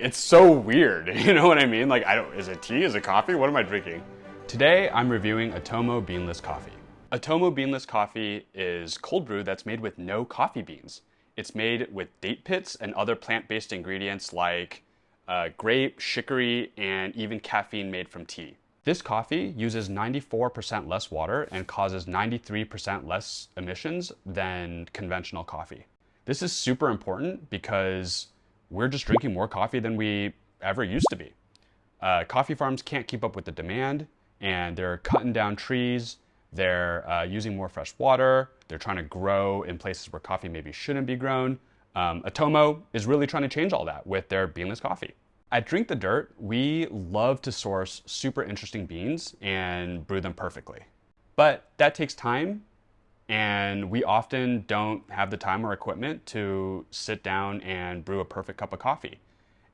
It's so weird, you know what I mean? Like, is it tea? Is it coffee? What am I drinking? Today, I'm reviewing Atomo Beanless coffee. Atomo Beanless coffee is cold brew that's made with no coffee beans. It's made with date pits and other plant-based ingredients like grape, chicory, and even caffeine made from tea. This coffee uses 94% less water and causes 93% less emissions than conventional coffee. This is super important because we're just drinking more coffee than we ever used to be. Coffee farms can't keep up with the demand, and they're cutting down trees, they're using more fresh water, they're trying to grow in places where coffee maybe shouldn't be grown. Atomo is really trying to change all that with their beanless coffee. At Drink the Dirt, we love to source super interesting beans and brew them perfectly. But that takes time, and we often don't have the time or equipment to sit down and brew a perfect cup of coffee.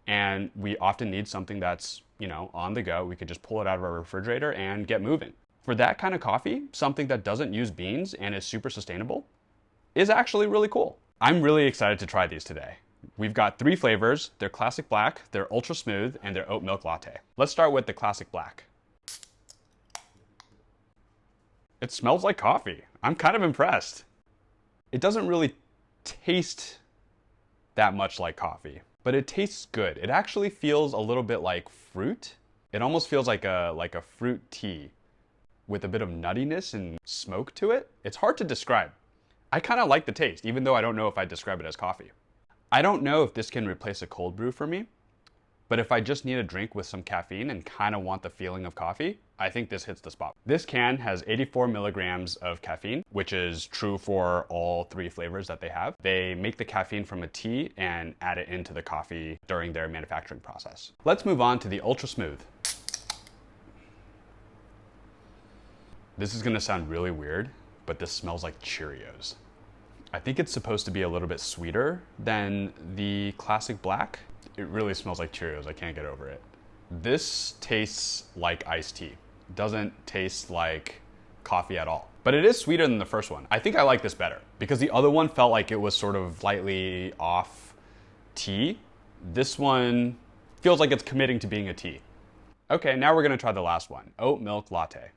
And we often need something that's, on the go. We could just pull it out of our refrigerator and get moving. For that kind of coffee, something that doesn't use beans and is super sustainable is actually really cool. I'm really excited to try these today. We've got 3 flavors. They're classic black, they're ultra smooth, and they're oat milk latte. Let's start with the classic black. It smells like coffee. I'm kind of impressed. It doesn't really taste that much like coffee, but it tastes good. It actually feels a little bit like fruit. It almost feels like a fruit tea with a bit of nuttiness and smoke to it. It's hard to describe. I kind of like the taste, even though I don't know if I'd describe it as coffee. I don't know if this can replace a cold brew for me, but if I just need a drink with some caffeine and kind of want the feeling of coffee, I think this hits the spot. This can has 84 milligrams of caffeine, which is true for all 3 flavors that they have. They make the caffeine from a tea and add it into the coffee during their manufacturing process. Let's move on to the ultra smooth. This is gonna sound really weird, but this smells like Cheerios. I think it's supposed to be a little bit sweeter than the classic black. It really smells like Cheerios. I can't get over it. This tastes like iced tea. It doesn't taste like coffee at all. But it is sweeter than the first one. I think I like this better because the other one felt like it was sort of slightly off tea. This one feels like it's committing to being a tea. Okay, now we're gonna try the last one, oat milk latte.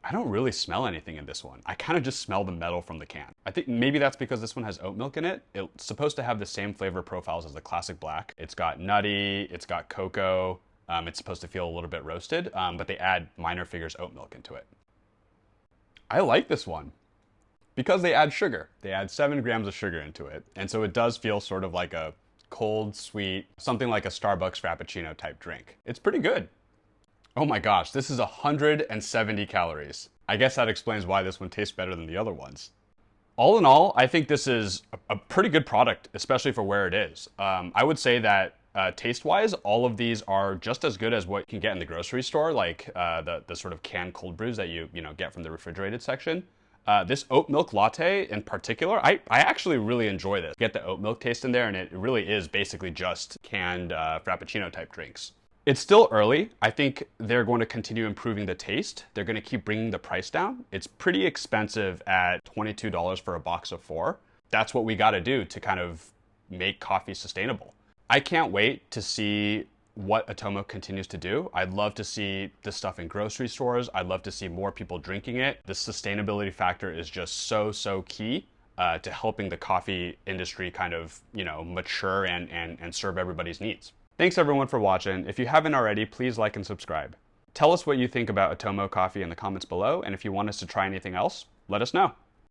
I don't really smell anything in this one. I kind of just smell the metal from the can. I think maybe that's because this one has oat milk in it. It's supposed to have the same flavor profiles as the classic black. It's got nutty, it's got cocoa, it's supposed to feel a little bit roasted, but they add minor figures oat milk into it. I like this one because they add sugar. They add 7 grams of sugar into it. And so it does feel sort of like a cold, sweet, something like a Starbucks Frappuccino type drink. It's pretty good. Oh my gosh, this is 170 calories. I guess that explains why this one tastes better than the other ones. All in all, I think this is a pretty good product, especially for where it is. I would say that taste-wise, all of these are just as good as what you can get in the grocery store, like the sort of canned cold brews that you get from the refrigerated section. This oat milk latte in particular, I actually really enjoy this. Get the oat milk taste in there, and it really is basically just canned Frappuccino type drinks. It's still early. I think they're going to continue improving the taste. They're going to keep bringing the price down. It's pretty expensive at $22 for a box of 4. That's what we got to do to kind of make coffee sustainable. I can't wait to see what Atomo continues to do. I'd love to see this stuff in grocery stores. I'd love to see more people drinking it. The sustainability factor is just so key to helping the coffee industry kind of, mature and serve everybody's needs. Thanks everyone for watching. If you haven't already, please like and subscribe. Tell us what you think about Atomo coffee in the comments below, and if you want us to try anything else, let us know.